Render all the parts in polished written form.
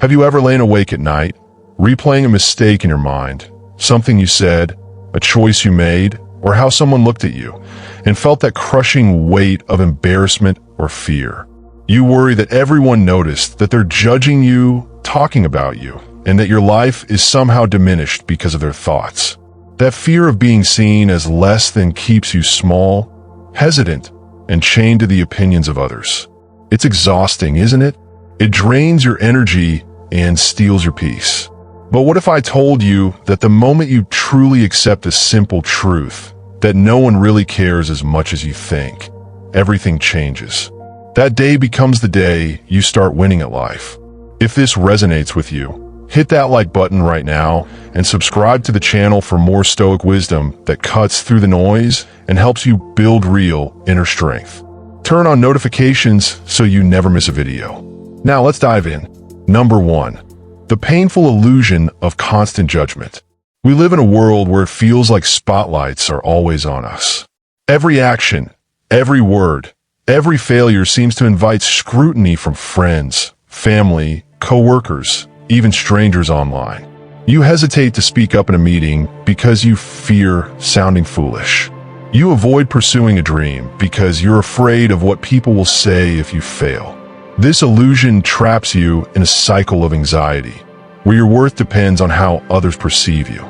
Have you ever lain awake at night, replaying a mistake in your mind, something you said, a choice you made, or how someone looked at you, and felt that crushing weight of embarrassment or fear? You worry that everyone noticed, that they're judging you, talking about you, and that your life is somehow diminished because of their thoughts. That fear of being seen as less than keeps you small, hesitant, and chained to the opinions of others. It's exhausting, isn't it? It drains your energy and steals your peace. But what if I told you that the moment you truly accept a simple truth, that no one really cares as much as you think, everything changes? That day becomes the day you start winning at life. If this resonates with you, hit that like button right now and subscribe to the channel for more Stoic wisdom that cuts through the noise and helps you build real inner strength. Turn on notifications so you never miss a video. Now let's dive in. Number 1. The painful illusion of constant judgment. We live in a world where it feels like spotlights are always on us. Every action, every word, every failure seems to invite scrutiny from friends, family, co-workers, even strangers online. You hesitate to speak up in a meeting because you fear sounding foolish. You avoid pursuing a dream because you're afraid of what people will say if you fail. This illusion traps you in a cycle of anxiety, where your worth depends on how others perceive you.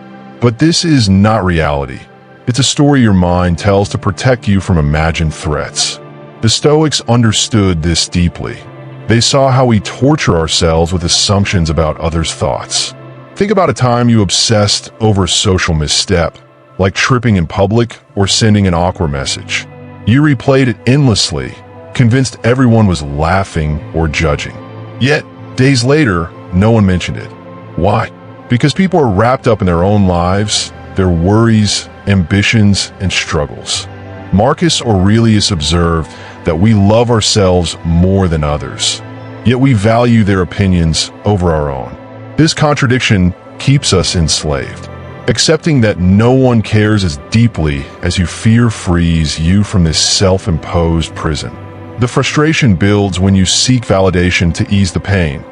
But this is not reality. It's a story your mind tells to protect you from imagined threats. The Stoics understood this deeply. They saw how we torture ourselves with assumptions about others' thoughts. Think about a time you obsessed over a social misstep, like tripping in public or sending an awkward message. You replayed it endlessly, convinced everyone was laughing or judging. Yet, days later, no one mentioned it. Why? Because people are wrapped up in their own lives, their worries, ambitions, and struggles. Marcus Aurelius observed that we love ourselves more than others, yet we value their opinions over our own. This contradiction keeps us enslaved. Accepting that no one cares as deeply as you fear frees you from this self-imposed prison. The frustration builds when you seek validation to ease the pain.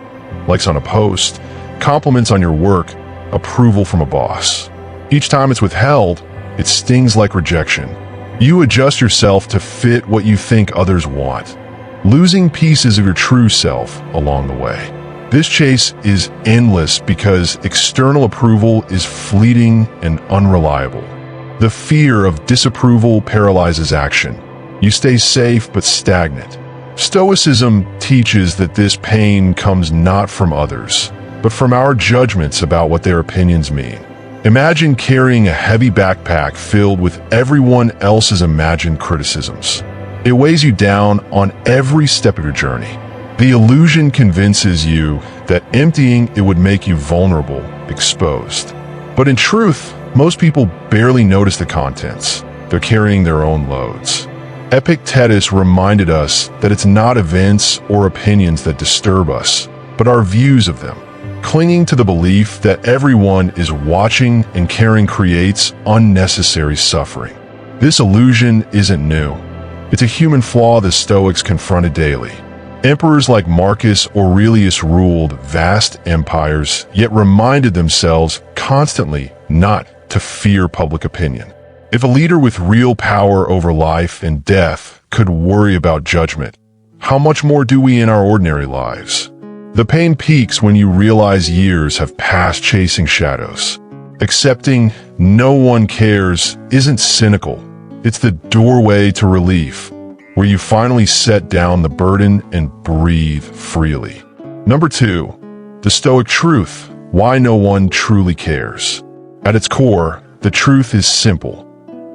Likes on a post, compliments on your work, approval from a boss. Each time it's withheld, it stings like rejection. You adjust yourself to fit what you think others want, losing pieces of your true self along the way. This chase is endless because external approval is fleeting and unreliable. The fear of disapproval paralyzes action. You stay safe but stagnant. Stoicism teaches that this pain comes not from others, but from our judgments about what their opinions mean. Imagine carrying a heavy backpack filled with everyone else's imagined criticisms. It weighs you down on every step of your journey. The illusion convinces you that emptying it would make you vulnerable, exposed. But in truth, most people barely notice the contents. They're carrying their own loads. Epictetus reminded us that it's not events or opinions that disturb us, but our views of them. Clinging to the belief that everyone is watching and caring creates unnecessary suffering. This illusion isn't new. It's a human flaw the Stoics confronted daily. Emperors like Marcus Aurelius ruled vast empires, yet reminded themselves constantly not to fear public opinion. If a leader with real power over life and death could worry about judgment, how much more do we in our ordinary lives? The pain peaks when you realize years have passed chasing shadows. Accepting no one cares isn't cynical. It's the doorway to relief, where you finally set down the burden and breathe freely. Number 2, the Stoic truth, why no one truly cares. At its core, the truth is simple.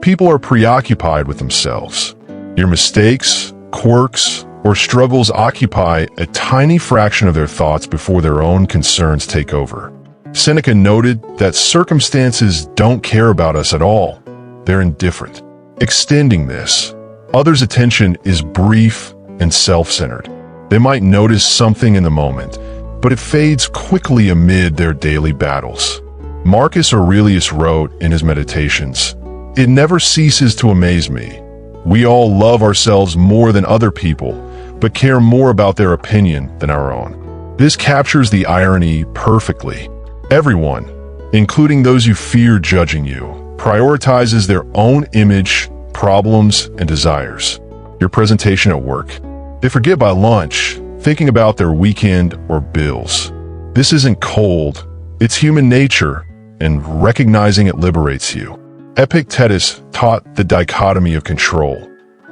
People are preoccupied with themselves. Your mistakes, quirks, or struggles occupy a tiny fraction of their thoughts before their own concerns take over. Seneca noted that circumstances don't care about us at all. They're indifferent. Extending this, others' attention is brief and self-centered. They might notice something in the moment, but it fades quickly amid their daily battles. Marcus Aurelius wrote in his Meditations, "It never ceases to amaze me. We all love ourselves more than other people, but care more about their opinion than our own." This captures the irony perfectly. Everyone, including those you fear judging you, prioritizes their own image, problems, and desires. Your presentation at work. They forget by lunch, thinking about their weekend or bills. This isn't cold, it's human nature, and recognizing it liberates you. Epictetus taught the dichotomy of control.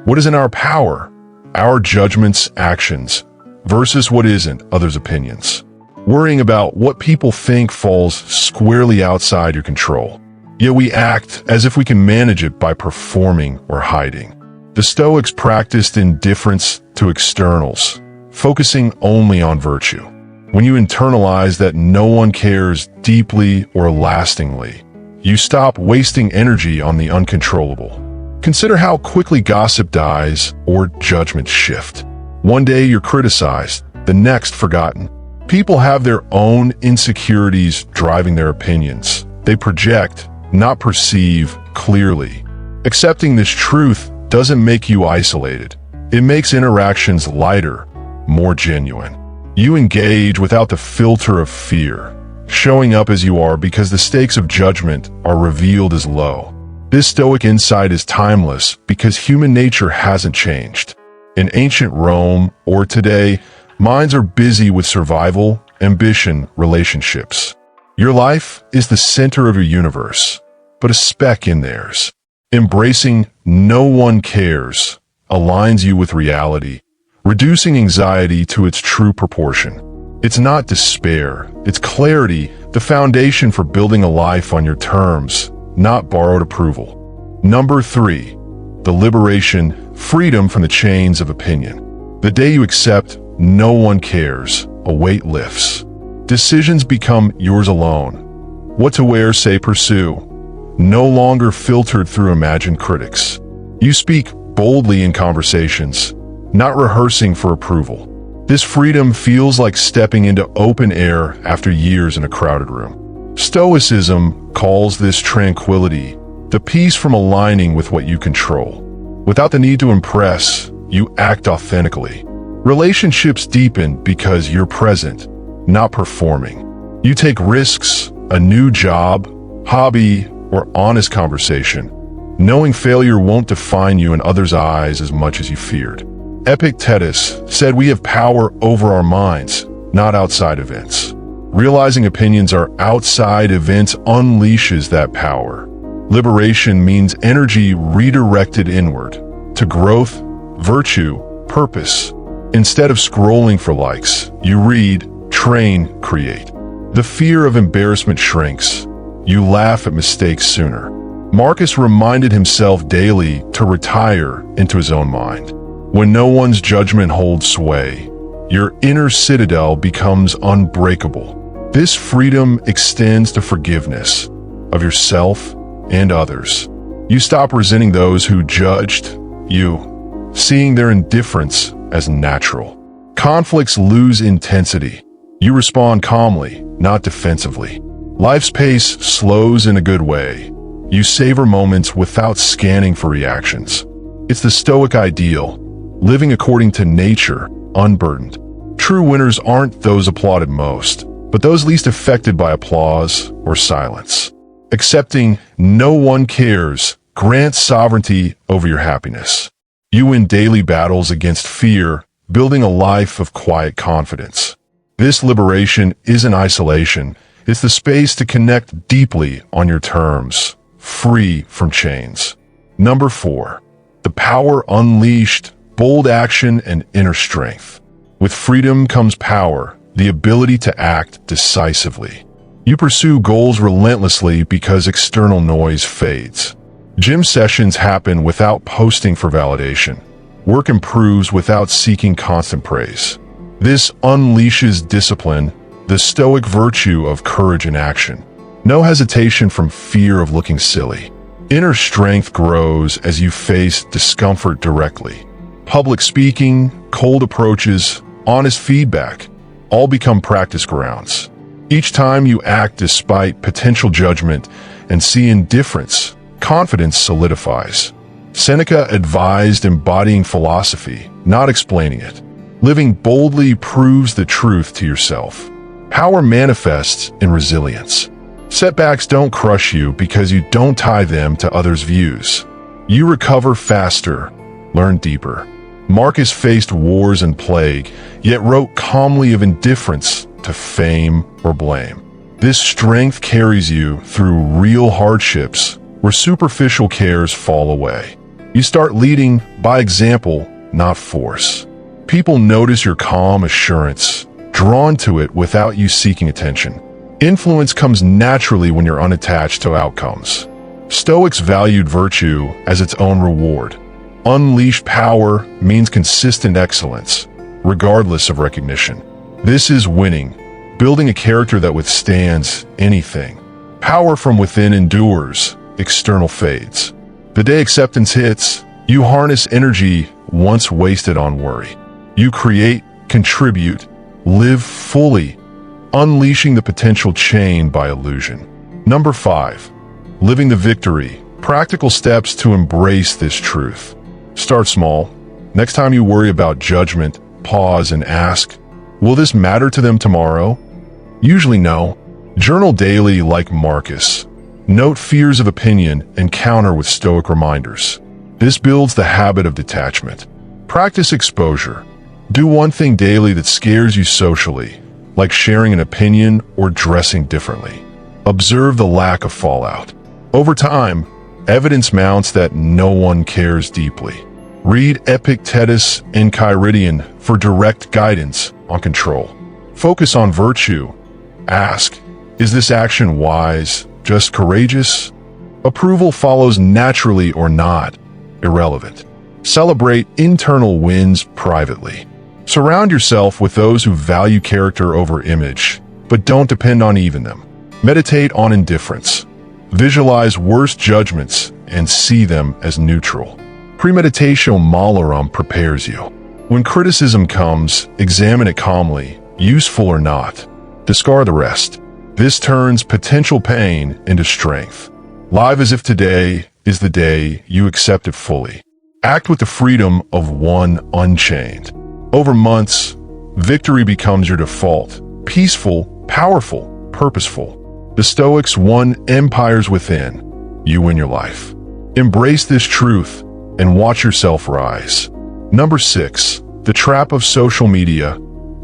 What is in our power? Our judgments, actions, versus what isn't, others' opinions. Worrying about what people think falls squarely outside your control. Yet we act as if we can manage it by performing or hiding. The Stoics practiced indifference to externals, focusing only on virtue. When you internalize that no one cares deeply or lastingly, you stop wasting energy on the uncontrollable. Consider how quickly gossip dies or judgments shift. One day you're criticized, the next forgotten. People have their own insecurities driving their opinions. They project, not perceive, clearly. Accepting this truth doesn't make you isolated. It makes interactions lighter, more genuine. You engage without the filter of fear, showing up as you are because the stakes of judgment are revealed as low. This Stoic insight is timeless because human nature hasn't changed. In ancient Rome or today, minds are busy with survival, ambition, relationships. Your life is the center of your universe, but a speck in theirs. Embracing no one cares aligns you with reality, reducing anxiety to its true proportion. It's not despair, it's clarity, the foundation for building a life on your terms, not borrowed approval. Number 3, the liberation, freedom from the chains of opinion. The day you accept no one cares, a weight lifts. Decisions become yours alone. What to wear, say, pursue. No longer filtered through imagined critics. You speak boldly in conversations, not rehearsing for approval. This freedom feels like stepping into open air after years in a crowded room. Stoicism calls this tranquility, the peace from aligning with what you control. Without the need to impress, you act authentically. Relationships deepen because you're present, not performing. You take risks, a new job, hobby, or honest conversation, knowing failure won't define you in others' eyes as much as you feared. Epictetus said we have power over our minds, not outside events. Realizing opinions are outside events unleashes that power. Liberation means energy redirected inward, to growth, virtue, purpose. Instead of scrolling for likes, you read, train, create. The fear of embarrassment shrinks. You laugh at mistakes sooner. Marcus reminded himself daily to retire into his own mind. When no one's judgment holds sway, your inner citadel becomes unbreakable. This freedom extends to forgiveness of yourself and others. You stop resenting those who judged you, seeing their indifference as natural. Conflicts lose intensity. You respond calmly, not defensively. Life's pace slows in a good way. You savor moments without scanning for reactions. It's the Stoic ideal, living according to nature, unburdened. True winners aren't those applauded most, but those least affected by applause or silence. Accepting no one cares grants sovereignty over your happiness. You win daily battles against fear, building a life of quiet confidence. This liberation isn't isolation. It's the space to connect deeply on your terms, free from chains. Number 4, the power unleashed, bold action and inner strength. With freedom comes power, the ability to act decisively. You pursue goals relentlessly because external noise fades. Gym sessions happen without posting for validation. Work improves without seeking constant praise. This unleashes discipline, the Stoic virtue of courage in action. No hesitation from fear of looking silly. Inner strength grows as you face discomfort directly. Public speaking, cold approaches, honest feedback, all become practice grounds. Each time you act despite potential judgment and see indifference, confidence solidifies. Seneca advised embodying philosophy, not explaining it. Living boldly proves the truth to yourself. Power manifests in resilience. Setbacks don't crush you because you don't tie them to others' views. You recover faster, learn deeper. Marcus faced wars and plague, yet wrote calmly of indifference to fame or blame. This strength carries you through real hardships where superficial cares fall away. You start leading by example, not force. People notice your calm assurance, drawn to it without you seeking attention. Influence comes naturally when you're unattached to outcomes. Stoics valued virtue as its own reward. Unleashed power means consistent excellence, regardless of recognition. This is winning, building a character that withstands anything. Power from within endures, external fades. The day acceptance hits, you harness energy once wasted on worry. You create, contribute, live fully, unleashing the potential chained by illusion. Number 5. Living the victory. Practical steps to embrace this truth. Start small. Next time you worry about judgment, pause and ask, will this matter to them tomorrow? Usually no. Journal daily like Marcus. Note fears of opinion and counter with Stoic reminders. This builds the habit of detachment. Practice exposure. Do one thing daily that scares you socially, like sharing an opinion or dressing differently. Observe the lack of fallout. Over time, evidence mounts that no one cares deeply. Read Epictetus and Kyridian for direct guidance on control. Focus on virtue. Ask, is this action wise, just courageous? Approval follows naturally or not, irrelevant. Celebrate internal wins privately. Surround yourself with those who value character over image, but don't depend on even them. Meditate on indifference. Visualize worst judgments and see them as neutral. Premeditatio malorum prepares you. When criticism comes, examine it calmly, useful or not. Discard the rest. This turns potential pain into strength. Live as if today is the day you accept it fully. Act with the freedom of one unchained. Over months, victory becomes your default. Peaceful, powerful, purposeful. The Stoics won empires within. You win your life. Embrace this truth and watch yourself rise. Number 6. The trap of social media,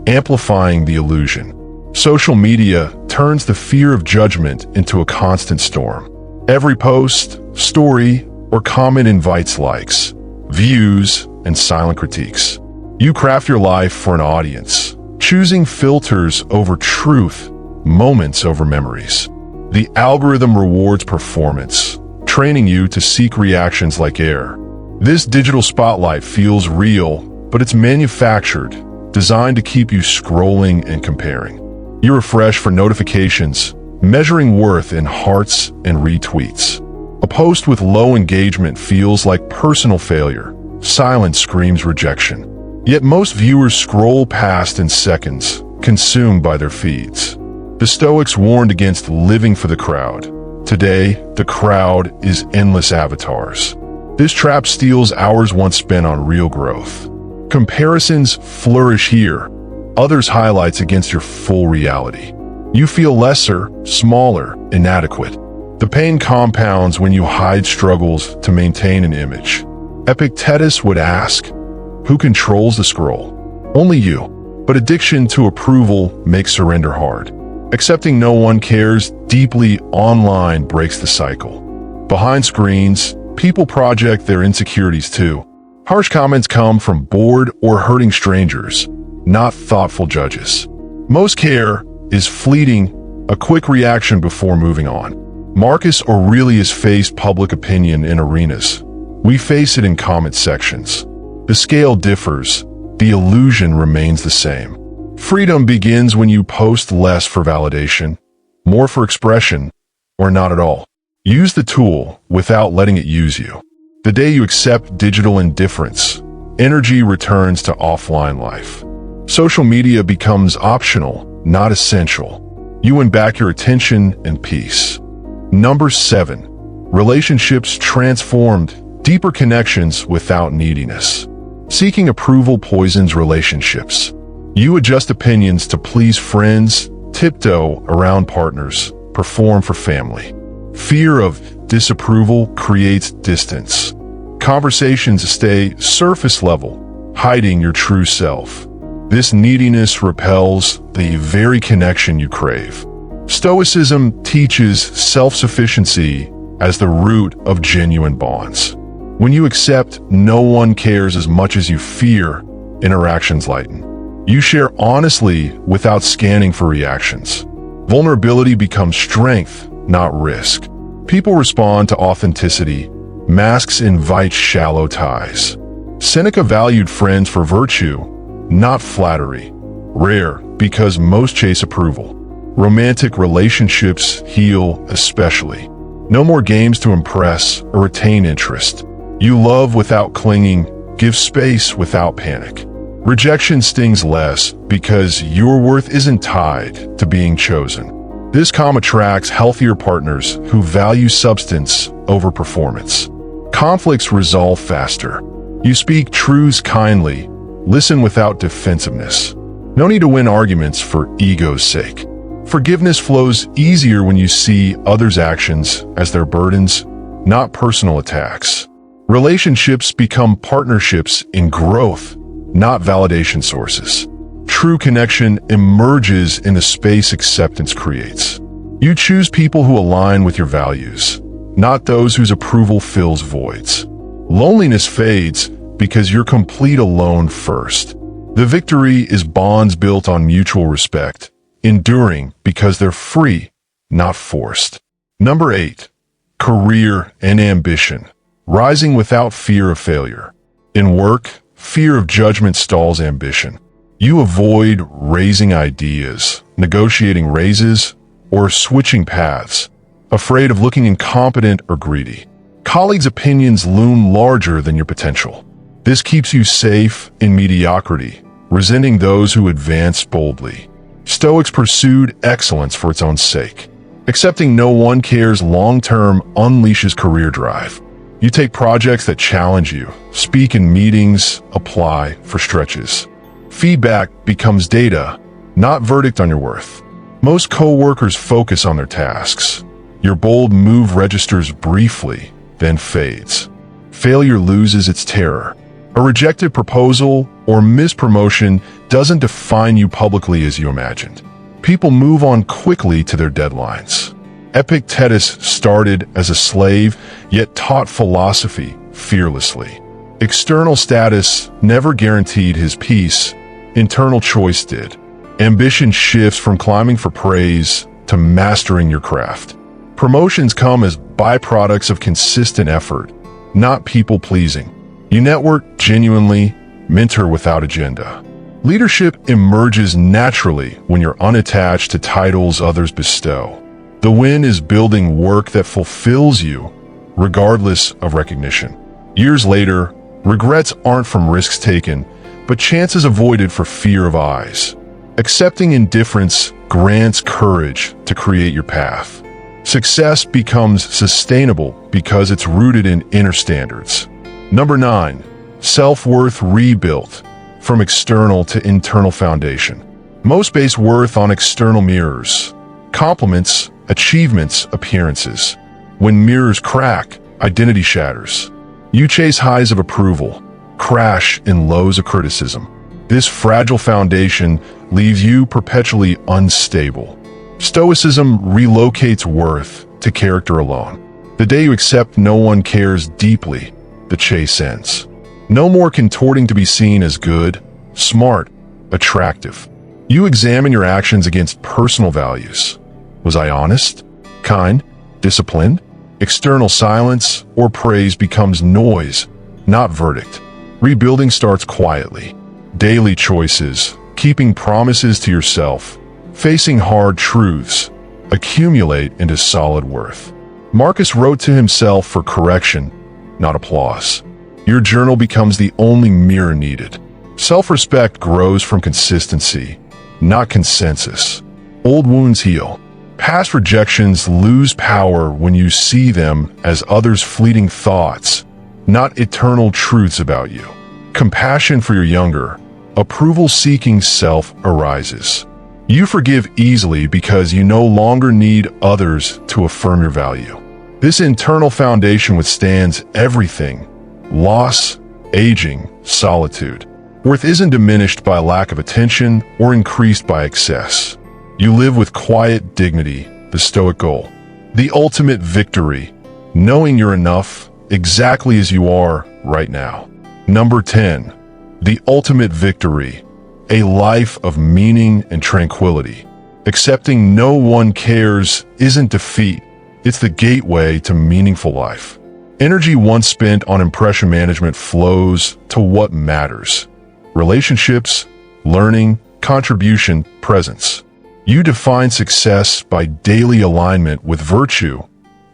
amplifying the illusion. Social media turns the fear of judgment into a constant storm. Every post, story, or comment invites likes, views, and silent critiques. You craft your life for an audience, choosing filters over truth, moments over memories. The algorithm rewards performance, training you to seek reactions like air. This digital spotlight feels real, but it's manufactured, designed to keep you scrolling and comparing. You refresh for notifications, measuring worth in hearts and retweets. A post with low engagement feels like personal failure. Silence screams rejection. Yet most viewers scroll past in seconds, consumed by their feeds. The Stoics warned against living for the crowd. Today, the crowd is endless avatars. This trap steals hours once spent on real growth. Comparisons flourish here, others highlights against your full reality. You feel lesser, smaller, inadequate. The pain compounds when you hide struggles to maintain an image. Epictetus would ask, who controls the scroll? Only you. But addiction to approval makes surrender hard. Accepting no one cares deeply online breaks the cycle. Behind screens, people project their insecurities too. Harsh comments come from bored or hurting strangers, not thoughtful judges. Most care is fleeting, a quick reaction before moving on. Marcus Aurelius faced public opinion in arenas. We face it in comment sections. The scale differs, the illusion remains the same. Freedom begins when you post less for validation, more for expression, or not at all. Use the tool without letting it use you. The day you accept digital indifference, energy returns to offline life. Social media becomes optional, not essential. You win back your attention and peace. Number 7. Relationships transformed, deeper connections without neediness. Seeking approval poisons relationships. You adjust opinions to please friends, tiptoe around partners, perform for family. Fear of disapproval creates distance. Conversations stay surface level, hiding your true self. This neediness repels the very connection you crave. Stoicism teaches self-sufficiency as the root of genuine bonds. When you accept no one cares as much as you fear, interactions lighten. You share honestly without scanning for reactions. Vulnerability becomes strength, not risk. People respond to authenticity. Masks invite shallow ties. Seneca valued friends for virtue, not flattery. Rare because most chase approval. Romantic relationships heal especially. No more games to impress or retain interest. You love without clinging, give space without panic. Rejection stings less because your worth isn't tied to being chosen. This calm attracts healthier partners who value substance over performance. Conflicts resolve faster. You speak truths kindly, listen without defensiveness. No need to win arguments for ego's sake. Forgiveness flows easier when you see others' actions as their burdens, not personal attacks. Relationships become partnerships in growth, not validation sources. True connection emerges in the space acceptance creates. You choose people who align with your values, not those whose approval fills voids. Loneliness fades because you're complete alone first. The victory is bonds built on mutual respect, enduring because they're free, not forced. Number 8. Career and ambition. Rising without fear of failure. In work, fear of judgment stalls ambition. You avoid raising ideas, negotiating raises, or switching paths, afraid of looking incompetent or greedy. Colleagues' opinions loom larger than your potential. This keeps you safe in mediocrity, resenting those who advance boldly. Stoics pursued excellence for its own sake. Accepting no one cares long-term unleashes career drive. You take projects that challenge you, speak in meetings, apply for stretches. Feedback becomes data, not verdict on your worth. Most co-workers focus on their tasks. Your bold move registers briefly, then fades. Failure loses its terror. A rejected proposal or mispromotion doesn't define you publicly as you imagined. People move on quickly to their deadlines. Epictetus started as a slave, yet taught philosophy fearlessly. External status never guaranteed his peace, internal choice did. Ambition shifts from climbing for praise to mastering your craft. Promotions come as byproducts of consistent effort, not people-pleasing. You network genuinely, mentor without agenda. Leadership emerges naturally when you're unattached to titles others bestow. The win is building work that fulfills you, regardless of recognition. Years later, regrets aren't from risks taken, but chances avoided for fear of eyes. Accepting indifference grants courage to create your path. Success becomes sustainable because it's rooted in inner standards. Number 9. Self-worth rebuilt from external to internal foundation. Most base worth on external mirrors, compliments, achievements, appearances. When mirrors crack, identity shatters. You chase highs of approval, crash in lows of criticism. This fragile foundation leaves you perpetually unstable. Stoicism relocates worth to character alone. The day you accept no one cares deeply, the chase ends. No more contorting to be seen as good, smart, attractive. You examine your actions against personal values. Was I honest, kind, disciplined? External silence or praise becomes noise, not verdict. Rebuilding starts quietly. Daily choices, keeping promises to yourself, facing hard truths, accumulate into solid worth. Marcus wrote to himself for correction, not applause. Your journal becomes the only mirror needed. Self-respect grows from consistency, not consensus. Old wounds heal. Past rejections lose power when you see them as others' fleeting thoughts, not eternal truths about you. compassion for your younger, approval-seeking self arises. You forgive easily because you no longer need others to affirm your value. This internal foundation withstands everything: loss, aging, solitude. Worth isn't diminished by lack of attention or increased by excess. You live with quiet dignity, the Stoic goal. The ultimate victory, knowing you're enough exactly as you are right now. Number 10, the ultimate victory, a life of meaning and tranquility. Accepting no one cares isn't defeat, it's the gateway to meaningful life. Energy once spent on impression management flows to what matters: relationships, learning, contribution, presence. You define success by daily alignment with virtue,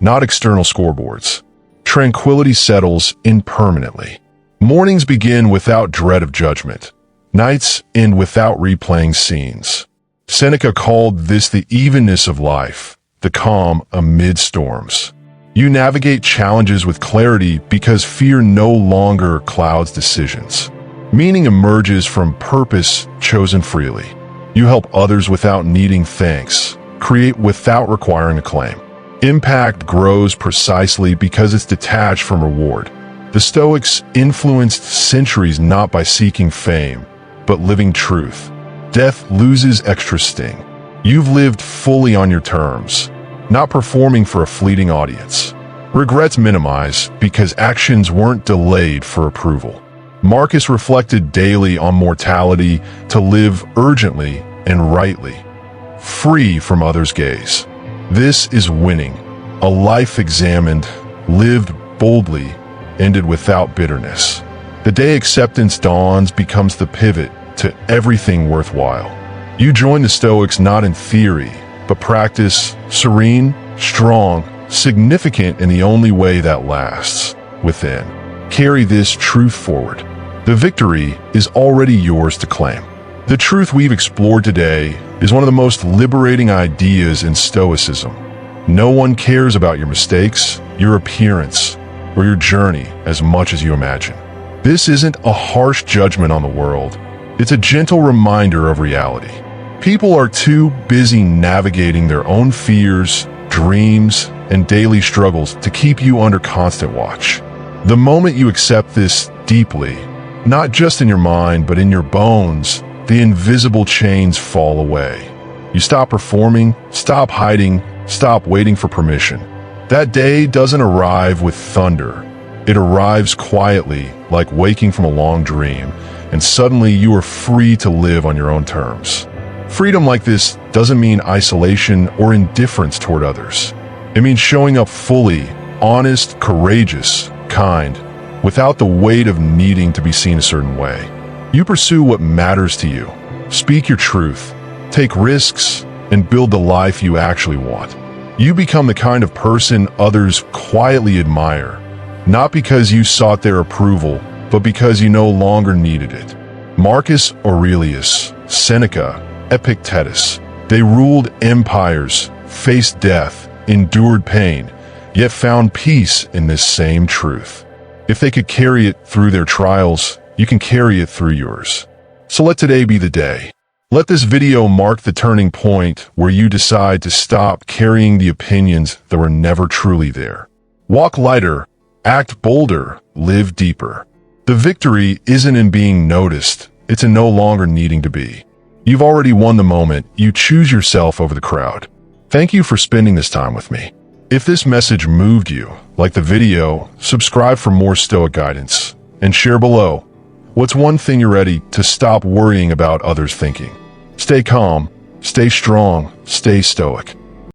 not external scoreboards. Tranquility settles in permanently. Mornings begin without dread of judgment. Nights end without replaying scenes. Seneca called this the evenness of life, the calm amid storms. You navigate challenges with clarity because fear no longer clouds decisions. Meaning emerges from purpose chosen freely. You help others without needing thanks, create without requiring acclaim. Impact grows precisely because it's detached from reward. The Stoics influenced centuries not by seeking fame, but living truth. Death loses extra sting. You've lived fully on your terms, not performing for a fleeting audience. Regrets minimize because actions weren't delayed for approval. Marcus reflected daily on mortality to live urgently and rightly, free from others' gaze. This is winning. A life examined, lived boldly, ended without bitterness. The day acceptance dawns becomes the pivot to everything worthwhile. You join the Stoics not in theory, but practice, serene, strong, significant in the only way that lasts, within. Carry this truth forward. The victory is already yours to claim. The truth we've explored today is one of the most liberating ideas in Stoicism. No one cares about your mistakes, your appearance, or your journey as much as you imagine. This isn't a harsh judgment on the world. It's a gentle reminder of reality. People are too busy navigating their own fears, dreams, and daily struggles to keep you under constant watch. The moment you accept this deeply, not just in your mind, but in your bones, the invisible chains fall away. You stop performing, stop hiding, stop waiting for permission. That day doesn't arrive with thunder. It arrives quietly, like waking from a long dream, and suddenly you are free to live on your own terms. Freedom like this doesn't mean isolation or indifference toward others. It means showing up fully, honest, courageous, kind, without the weight of needing to be seen a certain way. You pursue what matters to you. Speak your truth, take risks, and build the life you actually want. You become the kind of person others quietly admire, not because you sought their approval, but because you no longer needed it. Marcus Aurelius, Seneca, Epictetus, they ruled empires, faced death, endured pain, yet found peace in this same truth. If they could carry it through their trials, you can carry it through yours. So let today be the day. Let this video mark the turning point where you decide to stop carrying the opinions that were never truly there. Walk lighter, act bolder, live deeper. The victory isn't in being noticed, it's in no longer needing to be. You've already won the moment, you choose yourself over the crowd. Thank you for spending this time with me. If this message moved you, like the video, subscribe for more Stoic guidance, and share below. What's one thing you're ready to stop worrying about others thinking? Stay calm, stay strong, stay stoic.